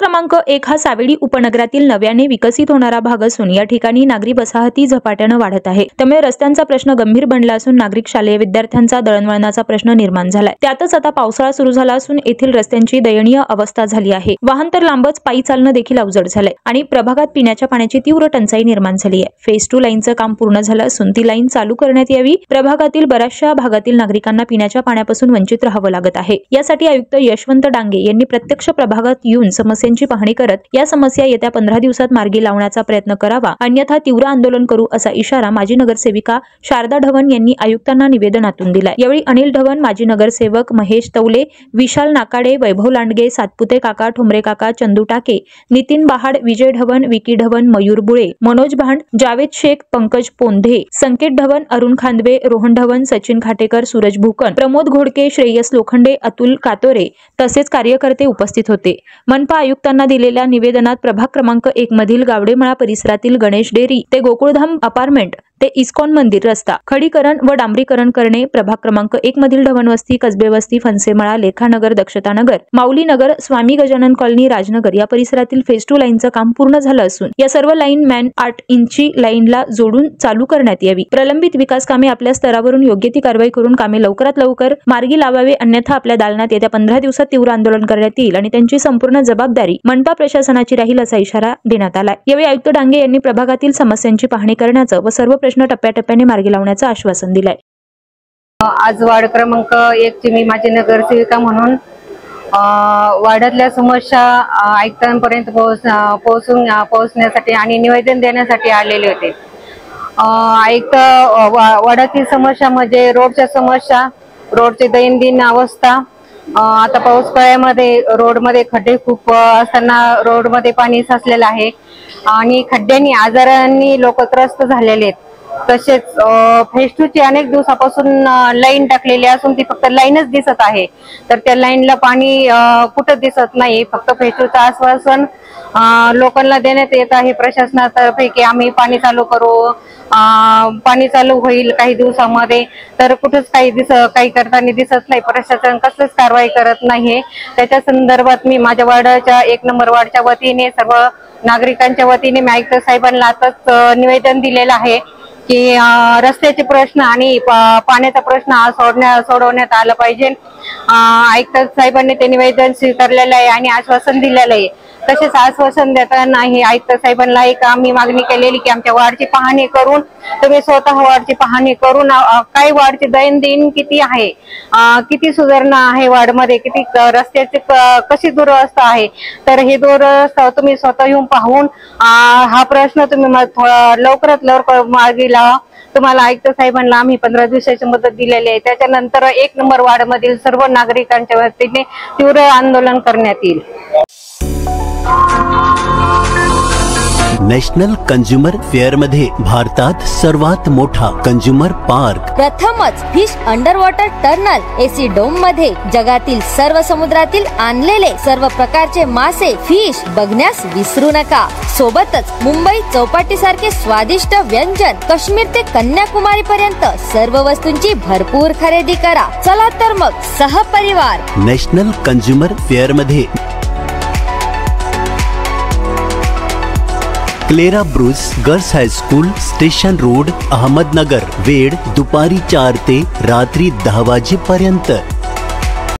क्रमांक 1 हा सावेडी उपनगरातील नव्याने विकसित होणारा भाग असून या ठिकाणी नागरी वसाहती झपाट्याने वाढत आहे। त्यामुळे रस्त्यांचा प्रश्न गंभीर बनला असून नागरिक शालेय विद्यार्थ्यांचा दळणवळणाचा प्रश्न निर्माण झालाय। त्यातच आता पावसाळा सुरू झाला असून येथील रस्त्यांची दयनीय अवस्था झाली आहे। वाहन तर लांबच, पायी चालणं देखील अवजड झालंय आणि प्रभागात पिण्याच्या पाण्याची तीव्र टंचाई निर्माण झाली आहे। फेज 2 लाईनचं काम पूर्ण झालं असून ती लाईन चालू करण्यात यावी। प्रभागातील बऱ्याचशा भागातील नागरिकांना पिण्याच्या पाण्यापासून वंचित राहावं लागत आहे। यासाठी आयुक्त यशवंत डांगे यांनी प्रत्यक्ष प्रभागात येऊन समस्यांची पाहणी करत या समस्या येत्या 15 दिवसात मार्गी लावण्याचा प्रयत्न करावा, अन्यथा तीव्र आंदोलन करू असा इशारा माजी नगरसेविका शारदा ढवण यांनी आयुक्तांना निवेदनातून दिलाय। यावेळी अनिल ढवण, माजी नगरसेवक महेश तवले, विशाल नाकाडे, वैभव लांडगे, सातपुते काका, ठोंबरे काका, चंदू टाके, नितीन बहाड, विजय ढवण, विकी ढवण, मयूर बुळे, मनोज भांड, जावेद शेख, पंकज पोंधे, संकेत ढवण, अरुण खांदवे, रोहन ढवण, सचिन खाटेकर, सूरज भूकन, प्रमोद घोडके, श्रेयस लोखंडे, अतुल कातोरे तसेच कार्यकर्ते उपस्थित होते। मनपा आयुक्तांना दिलेल्या निवेदनात प्रभाग क्रमांक 1 मधील गावडेमळा परिसरातील गणेश डेअरी ते गोकुळधाम अपार्टमेंट ते इस्कॉन मंदिर रस्ता खडीकरण व डांबरीकरण करणे, प्रभाग क्रमांक 1 मधील ढवण वस्ती, कसबे वस्ती, फनसेमळा, लेखानगर, दक्षतानगर, माऊली नगर, स्वामी गजानन कॉलनी, राजनगर या परिसरातील फेज 2 लाईनचं काम पूर्ण झालं असून या सर्व लाईन मॅन 8 इंची लाईनला जोडून चालू करण्यात यावी। प्रलंबित विकास कामे आपल्या स्तरावरून योग्य ती कारवाई करून कामे लवकरात लवकर मार्गी लावावे, अन्यथा आपल्या दालनात येत्या 15 दिवसात तीव्र आंदोलन करण्यात येईल आणि त्यांची संपूर्ण जबाबदारी मनपा प्रशासनाची राहील असा इशारा देण्यात आला। यावेळी आयुक्त डांगे यांनी प्रभागातील समस्यांची पाहणी करण्याचं व सर्व प्रश्न टप्प्याटप्प्याने मार्गी लावण्याचं आश्वासन दिलंय। आज वार्ड क्रमांक 1 ची मी माझी नगरसेविका म्हणून वार्डातल्या समस्या आयुक्तांपर्यंत पोहोचण्यासाठी आणि निवेदन देण्यासाठी आलेले होते। आयुक्त वार्डातील समस्या म्हणजे रोडच्या समस्या, रोडची दैनंदिन अवस्था। आता पावसाळ्यामध्ये रोडमध्ये खड्डे खूप असताना रोडमध्ये पाणी साचलेलं आहे आणि खड्ड्यांनी आजारांनी लोक त्रस्त झालेले आहेत। तसेच फेज 2 ची अनेक दिवसापासून लाईन टाकलेली असून ती फक्त लाईनच दिसत आहे, तर त्या लाईनला पाणी कुठं दिसत नाही। फक्त फेज 2 चं आश्वासन लोकांना देण्यात येत आहे प्रशासनातर्फे की आम्ही पाणी चालू करू, पाणी चालू होईल काही दिवसामध्ये, तर कुठंच काही करताना दिसत नाही। प्रशासन कसलीच कारवाई करत नाही। त्याच्या संदर्भात मी माझ्या वार्डाच्या 1 नंबर वार्डच्या वतीने सर्व नागरिकांच्या वतीने मी आयुक्त साहेबांना आताच निवेदन दिलेलं आहे की रस्त्याचे प्रश्न आणि पाण्याचा प्रश्न सोडवण्यात आला पाहिजे। आयुक्त साहेबांनी ते निवेदन स्वीकारलेलं आहे आणि आश्वासन दिलेलं आहे। तसेच आश्वासन देताना ही आयुक्त साहेबांना एक आम्ही मागणी केलेली की आमच्या वार्डची पाहणी करून तुम्ही स्वतः वार्डची पाहणी करून काय वार्डची दैनंदिन किती आहे, किती सुधारणा आहे वार्डमध्ये, किती रस्त्याची कशी दुरवस्था आहे, तर ही दुरवस्था तुम्ही स्वतः येऊन पाहून हा प्रश्न तुम्ही लवकरात लवकर मार्गी लावा। तुम्हाला आयुक्त साहेबांना आम्ही 15 दिवसाची मुदत दिलेली आहे। त्याच्यानंतर 1 नंबर वार्ड मधील सर्व नागरिकांच्या वतीने तीव्र आंदोलन करण्यात येईल। नॅशनल कंझ्युमर फेअर मध्ये भारतात सर्वात मोठा कंझ्युमर पार्क, प्रथमच fish under water tunnel AC dome मध्ये जगातील सर्व समुद्रातील आणलेले सर्व प्रकारचे मासे, फिश बघण्यास विसरू नका। सोबतच मुंबई चौपाटी सारखे स्वादिष्ट व्यंजन, काश्मीर ते कन्याकुमारी पर्यंत सर्व वस्तूंची भरपूर खरेदी करा। चला तर मग सहपरिवार नॅशनल कंझ्युमर फेअर मध्ये Clara Bruce girls high school, station road, Ahmednagar. वेळ दुपारी 4 ते रात्री 10 वाजेपर्यंत।